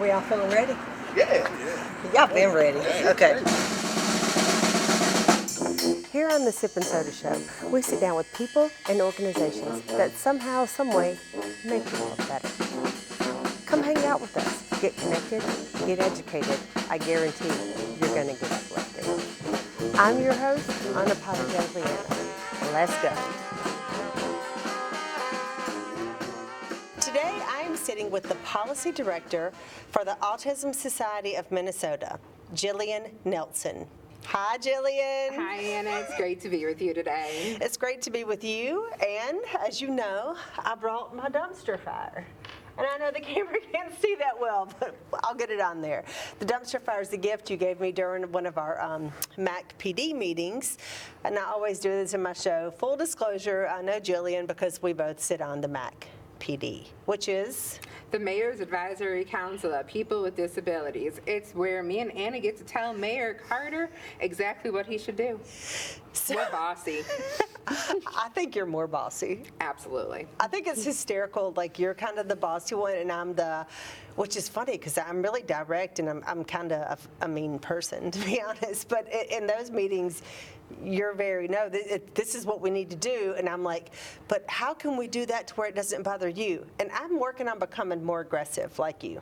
We all feeling ready? Yeah. Y'all been ready. Yeah, Okay. Here on the Sip Sota Show, we sit down with people and organizations that somehow, someway, make the world better. Come hang out with us. Get connected, get educated. I guarantee you're going to get uplifted. I'm your host, Unapologetically Anna. Let's go. Today, I'm sitting with the Policy Director for the Autism Society of Minnesota, Jillian Nelson. Hi, Jillian. Hi, Anna. It's great to be with you today. It's great to be with you, and as you know, I brought my dumpster fire. And I know the camera can't see that well, but I'll get it on there. The dumpster fire is the gift you gave me during one of our MACPD meetings, and I always do this in my show. Full disclosure, I know Jillian because we both sit on the MACPD, which is? The Mayor's Advisory Council of People with Disabilities. It's where me and Anna get to tell Mayor Carter exactly what he should do. We're bossy. I think you're more bossy. Absolutely. I think it's hysterical, like you're kind of the bossy one and I'm the, which is funny because I'm really direct and I'm kind of a mean person, to be honest. But in those meetings, you're very, no, this is what we need to do. And I'm like, but how can we do that to where it doesn't bother you? And I'm working on becoming more aggressive like you.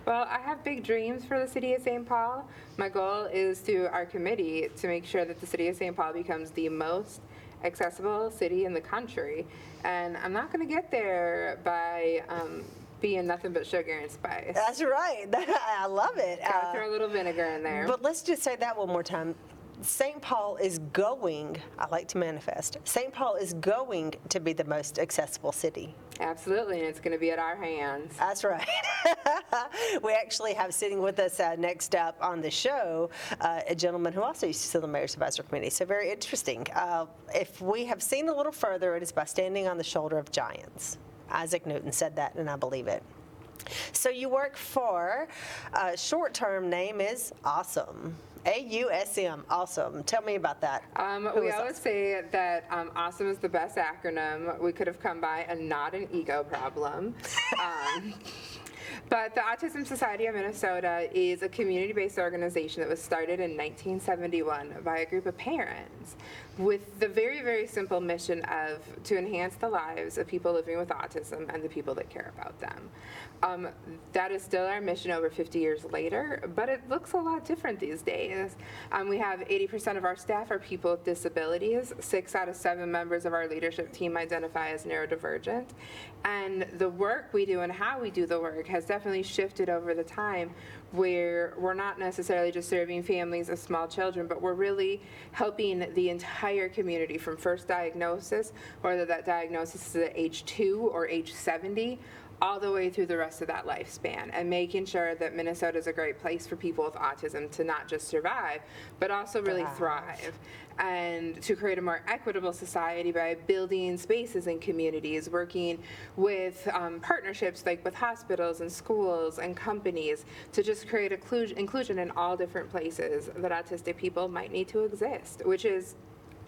Well, I have big dreams for the city of St. Paul. My goal is through our committee to make sure that the city of St. Paul becomes the most accessible city in the country. And I'm not going to get there by being nothing but sugar and spice. That's right. I love it. Gotta throw a little vinegar in there. But let's just say that one more time. St. Paul is going, I like to manifest, St. Paul is going to be the most accessible city. Absolutely, and it's going to be at our hands. That's right. We actually have sitting with us next up on the show a gentleman who also used to sit on the Mayor's Advisory Committee, so very interesting. If we have seen a little further, it is by standing on the shoulder of giants. Isaac Newton said that, and I believe it. So you work for, short-term name is AuSM. AuSM, awesome. Tell me about that. We always say that AuSM is the best acronym we could have come by and not an ego problem. But the Autism Society of Minnesota is a community-based organization that was started in 1971 by a group of parents with the very, very simple mission of to enhance the lives of people living with autism and the people that care about them. That is still our mission over 50 years later, but it looks a lot different these days. We have 80% of our staff are people with disabilities. 6 out of 7 members of our leadership team identify as neurodivergent. And the work we do and how we do the work has definitely shifted over the time, where we're not necessarily just serving families of small children, but we're really helping the entire community from first diagnosis, whether that diagnosis is at age 2 or age 70, all the way through the rest of that lifespan, and making sure that Minnesota is a great place for people with autism to not just survive, but also really thrive, and to create a more equitable society by building spaces in communities, working with partnerships like with hospitals and schools and companies to just create inclusion in all different places that autistic people might need to exist, which is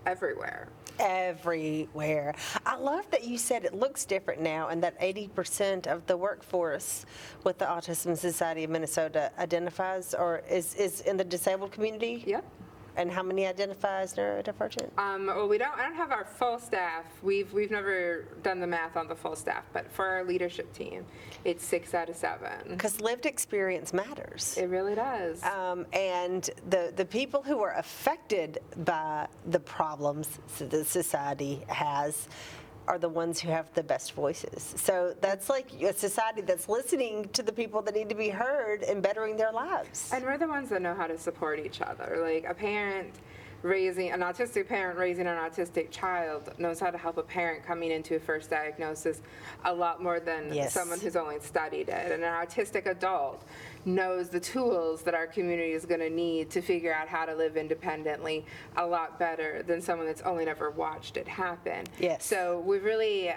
everywhere. Everywhere. I love that you said it looks different now and that 80% of the workforce with the Autism Society of Minnesota identifies or is in the disabled community? Yep. And how many identify as neurodivergent? Well, I don't have our full staff. We've never done the math on the full staff, but for our leadership team, it's 6 out of 7. Because lived experience matters. It really does. And the people who are affected by the problems the society has are the ones who have the best voices. So that's like a society that's listening to the people that need to be heard and bettering their lives. And we're the ones that know how to support each other. Like an autistic parent raising an autistic child knows how to help a parent coming into a first diagnosis a lot more than someone who's only studied it. And an autistic adult knows the tools that our community is going to need to figure out how to live independently a lot better than someone that's only never watched it happen. Yes. So we've really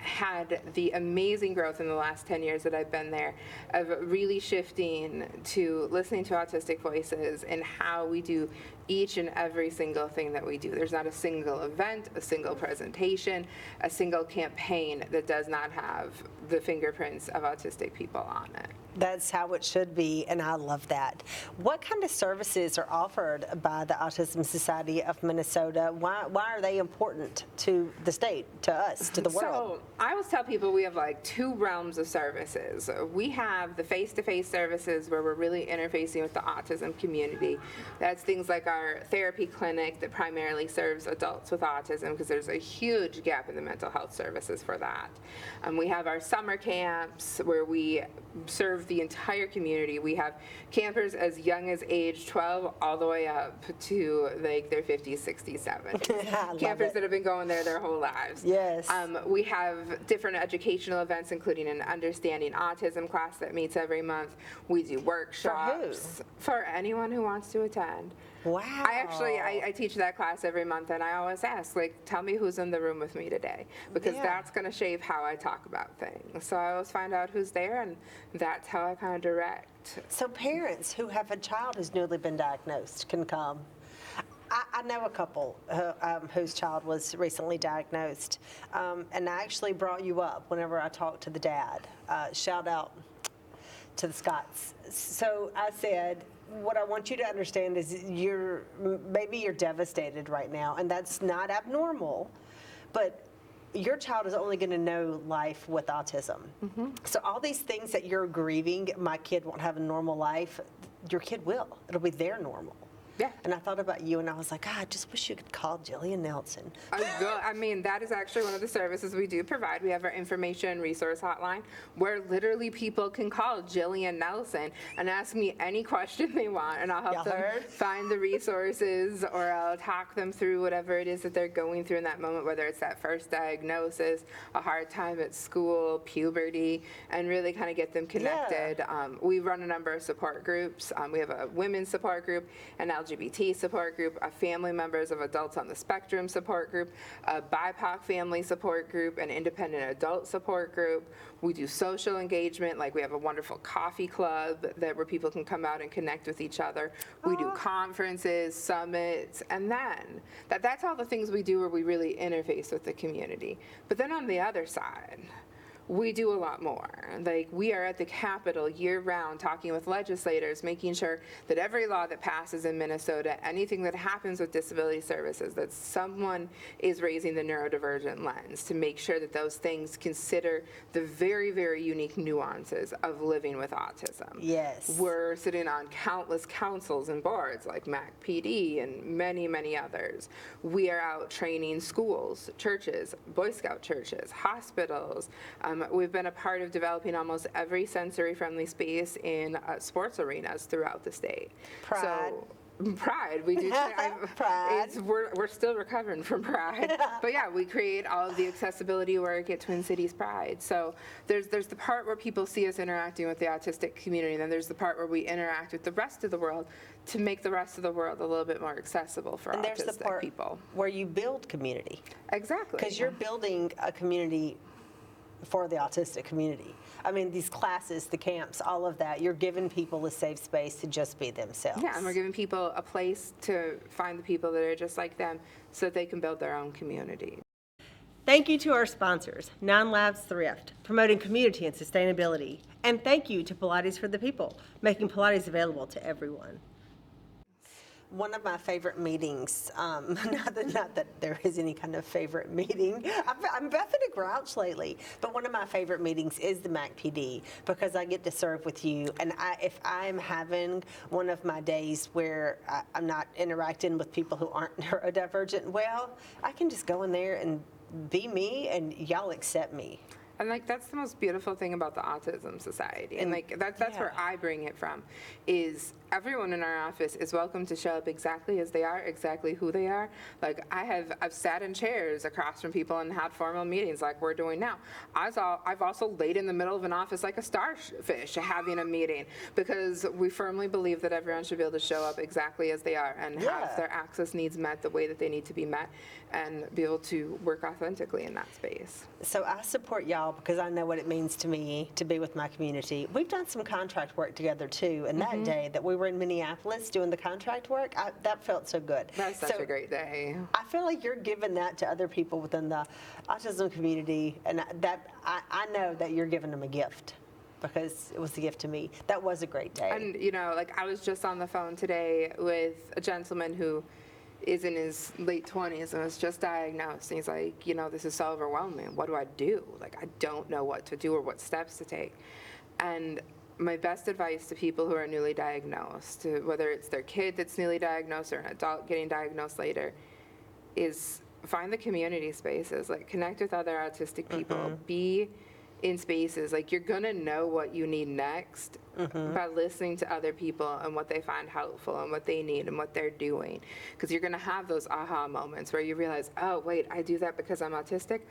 had the amazing growth in the last 10 years that I've been there of really shifting to listening to autistic voices and how we do each and every single thing that we do. There's not a single event, a single presentation, a single campaign that does not have the fingerprints of autistic people on it. That's how it should be, and I love that. What kind of services are offered by the Autism Society of Minnesota? Why are they important to the state, to us, to the world? So I always tell people we have like two realms of services. We have the face-to-face services where we're really interfacing with the autism community. That's things like our therapy clinic that primarily serves adults with autism, because there's a huge gap in the mental health services for that. We have our summer camps where we serve the entire community. We have campers as young as age 12 all the way up to like their 50s, 60s, 70s. Campers that have been going there their whole lives. Yes. We have different educational events, including an Understanding Autism class that meets every month. We do workshops for anyone who wants to attend. Wow. I teach that class every month, and I always ask, like, tell me who's in the room with me today, because that's going to shape how I talk about things. So I always find out who's there, and that's how I kind of direct. So parents who have a child who's newly been diagnosed can come. I know a couple whose child was recently diagnosed, and I actually brought you up whenever I talked to the dad. Shout out to the Scotts. So I said, what I want you to understand is maybe you're devastated right now, and that's not abnormal, but your child is only going to know life with autism. So all these things that you're grieving, my kid won't have a normal life, your kid will. It'll be their normal. Yeah. And I thought about you, and I was like, I just wish you could call Jillian Nelson. I mean, that is actually one of the services we do provide. We have our information resource hotline where literally people can call Jillian Nelson and ask me any question they want, and I'll help them find the resources, or I'll talk them through whatever it is that they're going through in that moment, whether it's that first diagnosis, a hard time at school, puberty, and really kind of get them connected. We run a number of support groups. We have a women's support group, an LGBT support group, a family members of adults on the spectrum support group, a BIPOC family support group, an independent adult support group. We do social engagement, like we have a wonderful coffee club where people can come out and connect with each other. We do conferences, summits, and then that's all the things we do where we really interface with the community. But then on the other side, we do a lot more. Like, we are at the Capitol year-round talking with legislators, making sure that every law that passes in Minnesota, anything that happens with disability services, that someone is raising the neurodivergent lens to make sure that those things consider the very, very unique nuances of living with autism. Yes. We're sitting on countless councils and boards like MACPD and many, many others. We are out training schools, churches, Boy Scout churches, hospitals. We've been a part of developing almost every sensory-friendly space in sports arenas throughout the state. Pride. So, Pride, we do. Pride. We're still recovering from Pride, but yeah, we create all of the accessibility work at Twin Cities Pride. So there's the part where people see us interacting with the autistic community, and then there's the part where we interact with the rest of the world to make the rest of the world a little bit more accessible for And there's autistic the part people. where you build community. Exactly. Because you're building a community for the autistic community. I mean, these classes, the camps, all of that, you're giving people a safe space to just be themselves. Yeah, and we're giving people a place to find the people that are just like them so that they can build their own community. Thank you to our sponsors, Nine Labs Thrift, promoting community and sustainability. And thank you to Pilates for the People, making Pilates available to everyone. One of my favorite meetings, not that there is any kind of favorite meeting, I'm Bethany Grouch lately, but one of my favorite meetings is the MACPD, because I get to serve with you, and if I'm having one of my days where I'm not interacting with people who aren't neurodivergent, well, I can just go in there and be me, and y'all accept me. And like, that's the most beautiful thing about the Autism Society. And like, that's where I bring it from, is everyone in our office is welcome to show up exactly as they are, exactly who they are. Like, I've sat in chairs across from people and had formal meetings like we're doing now. I've also laid in the middle of an office like a starfish having a meeting, because we firmly believe that everyone should be able to show up exactly as they are and have their access needs met the way that they need to be met, and be able to work authentically in that space. So I support y'all because I know what it means to me to be with my community. We've done some contract work together too, and that day that we were in Minneapolis doing the contract work, that felt so good. That's such a great day. I feel like you're giving that to other people within the autism community, and that I know that you're giving them a gift. because it was a gift to me. That was a great day. And, you know, like I was just on the phone today with a gentleman who is in his late 20s and was just diagnosed. And he's like, you know, this is so overwhelming. What do I do? Like, I don't know what to do or what steps to take. And my best advice to people who are newly diagnosed, whether it's their kid that's newly diagnosed or an adult getting diagnosed later, is find the community spaces, like connect with other autistic people, be in spaces, like you're gonna know what you need next by listening to other people and what they find helpful and what they need and what they're doing. Because you're gonna have those aha moments where you realize, oh wait, I do that because I'm autistic.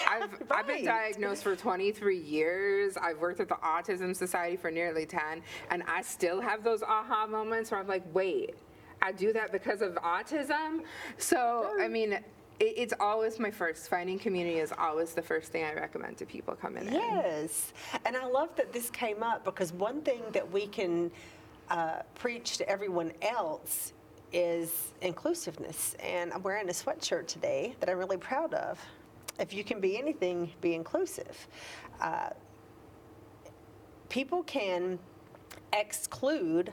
I've been diagnosed for 23 years. I've worked at the Autism Society for nearly 10, and I still have those aha moments where I'm like, wait, I do that because of autism? So, I mean, it's always my first. Finding community is always the first thing I recommend to people coming in. Yes, and I love that this came up because one thing that we can preach to everyone else is inclusiveness. And I'm wearing a sweatshirt today that I'm really proud of. If you can be anything, be inclusive. People can exclude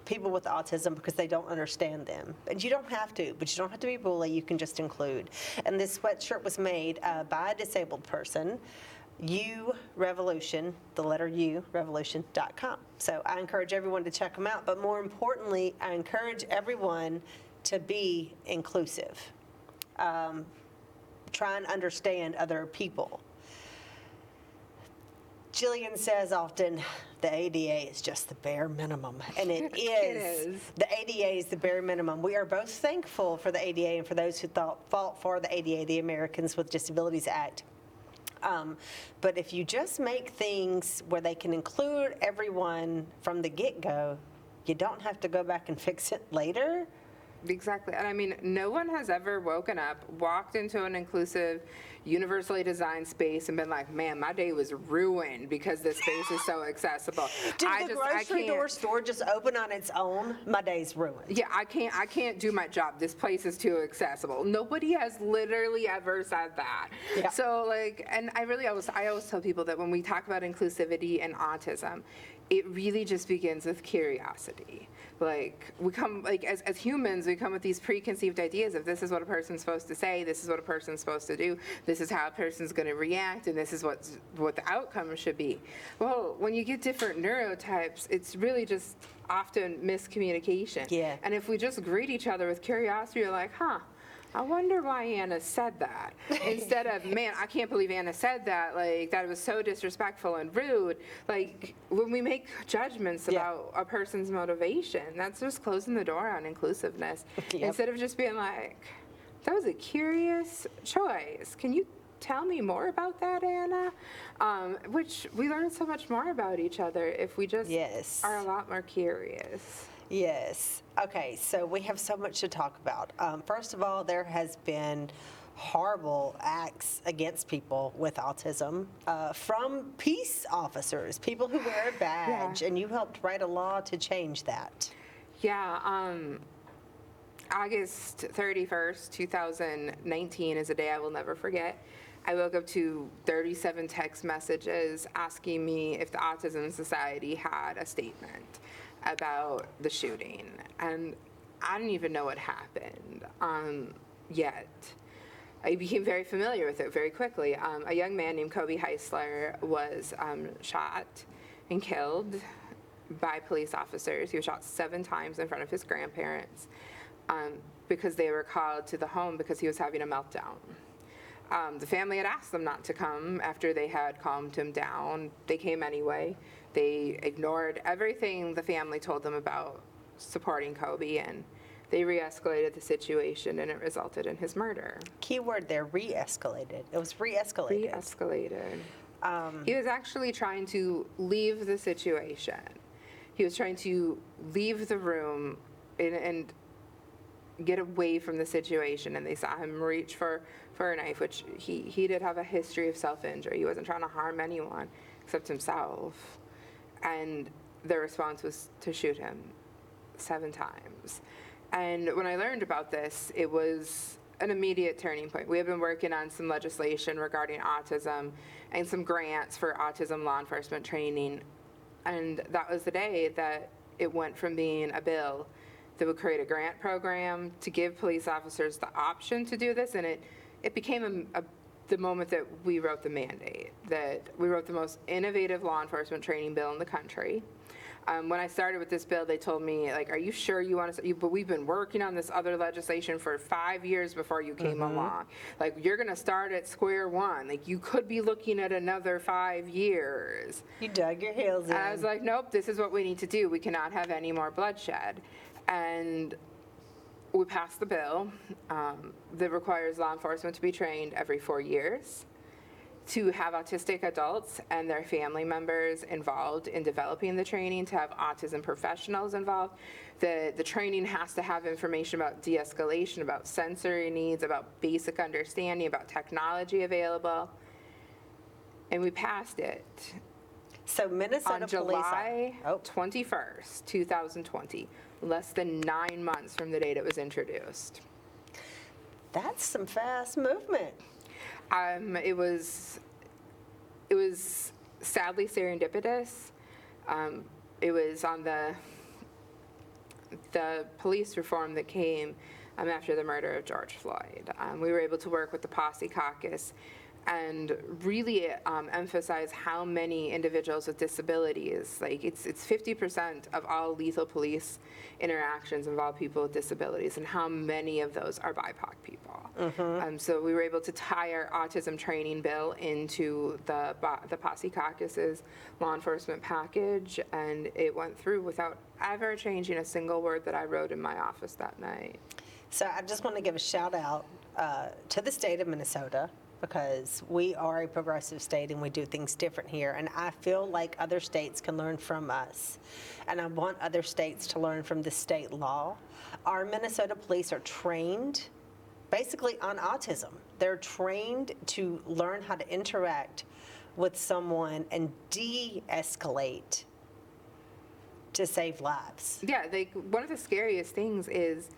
people with autism because they don't understand them. And you don't have to, but you don't have to be a bully, you can just include. And this sweatshirt was made by a disabled person, U Revolution, the letter U, revolution.com. So I encourage everyone to check them out, but more importantly, I encourage everyone to be inclusive. Try and understand other people. Jillian says often, the ADA is just the bare minimum, and it is. It is. The ADA is the bare minimum. We are both thankful for the ADA and for those who fought for the ADA, the Americans with Disabilities Act. But if you just make things where they can include everyone from the get-go, you don't have to go back and fix it later. Exactly. And I mean, no one has ever woken up, walked into an inclusive, universally designed space and been like, man, my day was ruined because this space is so accessible. Did the grocery store just open on its own? My day's ruined. Yeah, I can't do my job. This place is too accessible. Nobody has literally ever said that. Yeah. So like, and I always tell people that when we talk about inclusivity and autism, it really just begins with curiosity. Like we come, like as humans, we come with these preconceived ideas of this is what a person's supposed to say, this is what a person's supposed to do, this is how a person's going to react, and this is what the outcome should be. Well, when you get different neurotypes, it's really just often miscommunication. Yeah. And if we just greet each other with curiosity, you're like, huh, I wonder why Anna said that. Instead of, man, I can't believe Anna said that. Like, that was so disrespectful and rude. Like, when we make judgments about a person's motivation, that's just closing the door on inclusiveness. Yep. Instead of just being like, that was a curious choice. Can you tell me more about that, Anna? Which we learn so much more about each other if we just are a lot more curious. Yes. Okay, so we have so much to talk about. First of all, there has been horrible acts against people with autism from peace officers, people who wear a badge, and you helped write a law to change that. Yeah, August 31st, 2019 is a day I will never forget. I woke up to 37 text messages asking me if the Autism Society had a statement about the shooting, and I didn't even know what happened yet. I became very familiar with it very quickly. A young man named Kobe Heisler was shot and killed by police officers. He was shot 7 times in front of his grandparents because they were called to the home because he was having a meltdown. The family had asked them not to come after they had calmed him down. They came anyway. They ignored everything the family told them about supporting Kobe, and they re-escalated the situation, and it resulted in his murder. Keyword there, re-escalated. It was re-escalated. Re-escalated. He was actually trying to leave the situation. He was trying to leave the room and get away from the situation, and they saw him reach for a knife, which he did have a history of self-injury. He wasn't trying to harm anyone except himself. And their response was to shoot him 7 times. And when I learned about this, it was an immediate turning point. We have been working on some legislation regarding autism and some grants for autism law enforcement training. And that was the day that it went from being a bill that would create a grant program to give police officers the option to do this, and it became the moment that we wrote the mandate, that we wrote the most innovative law enforcement training bill in the country. When I started with this bill, they told me, like, are you sure you want to, but we've been working on this other legislation for 5 years before you came along. Like, you're going to start at square one. Like, you could be looking at another 5 years. You dug your heels in. And I was like, nope, this is what we need to do. We cannot have any more bloodshed. And we passed the bill that requires law enforcement to be trained every 4 years, to have autistic adults and their family members involved in developing the training, to have autism professionals involved. The training has to have information about de-escalation, about sensory needs, about basic understanding, about technology available. And we passed it So Minnesota on police. July 21st, 2020, less than 9 months from the date it was introduced. That's some fast movement. It was sadly serendipitous. It was on the police reform that came after the murder of George Floyd. We were able to work with the Posse Caucus and really emphasize how many individuals with disabilities, like it's 50% of all lethal police interactions involve people with disabilities, and how many of those are BIPOC people. So we were able to tie our autism training bill into the Posse Caucus's law enforcement package, and it went through without ever changing a single word that I wrote in my office that night. So I just want to give a shout out to the state of Minnesota, because we are a progressive state and we do things different here. And I feel like other states can learn from us. And I want other states to learn from the state law. Our Minnesota police are trained basically on autism. They're trained to learn how to interact with someone and de-escalate to save lives. Yeah, one of the scariest things is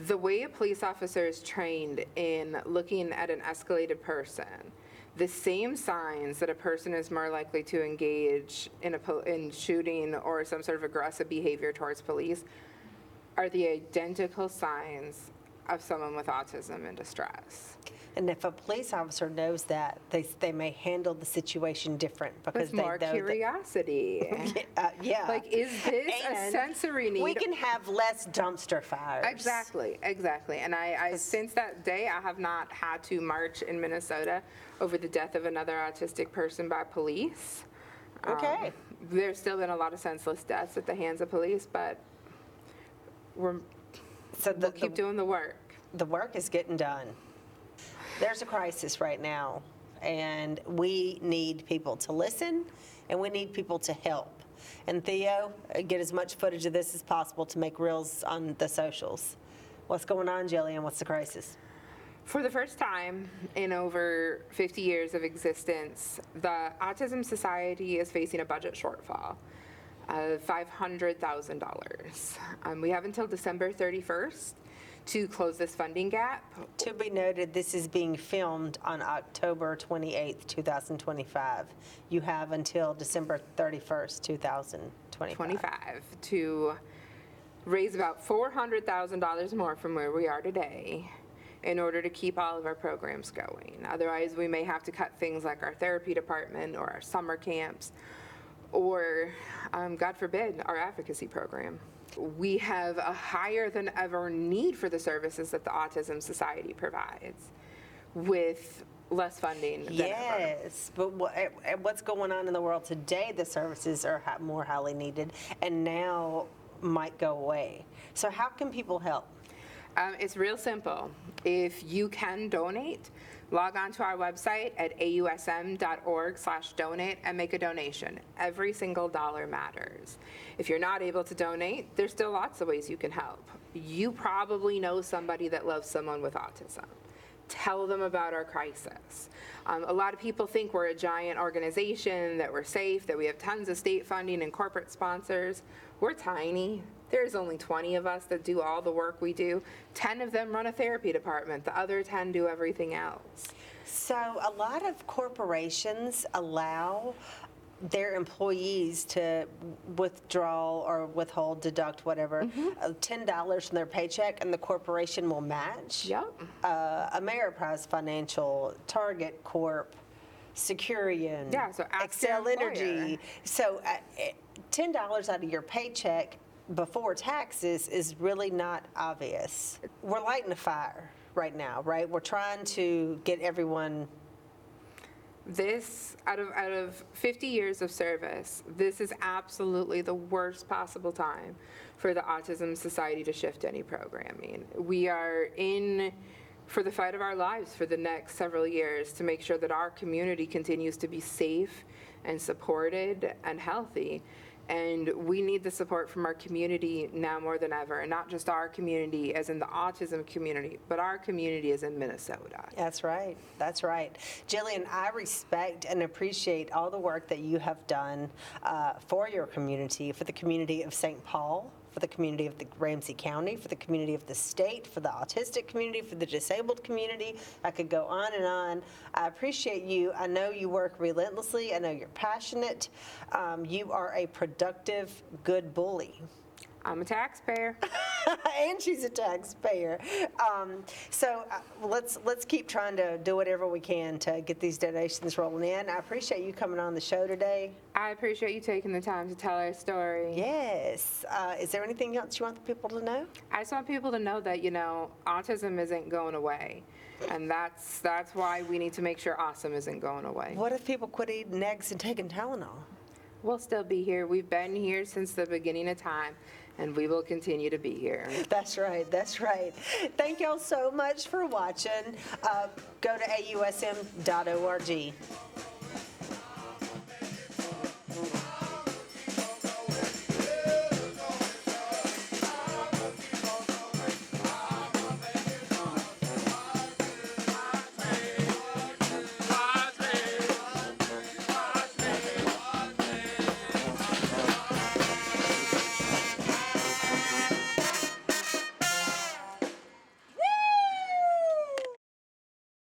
the way a police officer is trained in looking at an escalated person. The same signs that a person is more likely to engage in shooting or some sort of aggressive behavior towards police are the identical signs of someone with autism in distress. And if a police officer knows that, they may handle the situation different because With they more know curiosity. yeah. Like, is this a And sensory need? we can have less dumpster fires. Exactly. And I since that day, I have not had to march in Minnesota over the death of another autistic person by police. Okay. There's still been a lot of senseless deaths at the hands of police, but we'll keep doing the work. The work is getting done. There's a crisis right now, and we need people to listen, and we need people to help. And Theo, get as much footage of this as possible to make reels on the socials. What's going on, Jillian? What's the crisis? For the first time in over 50 years of existence, the Autism Society is facing a budget shortfall of $500,000. We have until December 31st to close this funding gap. To be noted, this is being filmed on October 28th, 2025. You have until December 31st, 2025. To raise about $400,000 more from where we are today in order to keep all of our programs going. Otherwise, we may have to cut things like our therapy department or our summer camps or, God forbid, our advocacy program. We have a higher than ever need for the services that the Autism Society provides with less funding than ever. Yes, but what's going on in the world today, the services are more highly needed and now might go away. So how can people help? It's real simple. If you can donate, log on to our website at ausm.org/donate and make a donation. Every single dollar matters. If you're not able to donate, there's still lots of ways you can help. You probably know somebody that loves someone with autism. Tell them about our crisis. A lot of people think we're a giant organization, that we're safe, that we have tons of state funding and corporate sponsors. We're tiny. There's only 20 of us that do all the work we do. 10 of them run a therapy department. The other 10 do everything else. So a lot of corporations allow their employees to withdraw or withhold, deduct, whatever, $10 from their paycheck, and the corporation will match. Yep. Ameriprise Financial, Target Corp, Securian, Yeah, so ask your Excel employer. Energy. So $10 out of your paycheck before taxes is really not obvious. We're lighting a fire right now, right? We're trying to get everyone. This, out of 50 years of service, this is absolutely the worst possible time for the Autism Society to shift any programming. We are in for the fight of our lives for the next several years to make sure that our community continues to be safe and supported and healthy. And we need the support from our community now more than ever, and not just our community as in the autism community, but our community as in Minnesota. That's right. That's right. Jillian, I respect and appreciate all the work that you have done for your community, for the community of St. Paul, for the community of the Ramsey County, for the community of the state, for the autistic community, for the disabled community. I could go on and on. I appreciate you. I know you work relentlessly. I know you're passionate. You are a productive, good bully. I'm a taxpayer. And she's a taxpayer. So let's keep trying to do whatever we can to get these donations rolling in. I appreciate you coming on the show today. I appreciate you taking the time to tell our story. Yes. Is there anything else you want the people to know? I just want people to know that, autism isn't going away. And that's why we need to make sure AuSM isn't going away. What if people quit eating eggs and taking Tylenol? We'll still be here. We've been here since the beginning of time, and we will continue to be here. That's right. That's right. Thank y'all so much for watching. Go to ausm.org.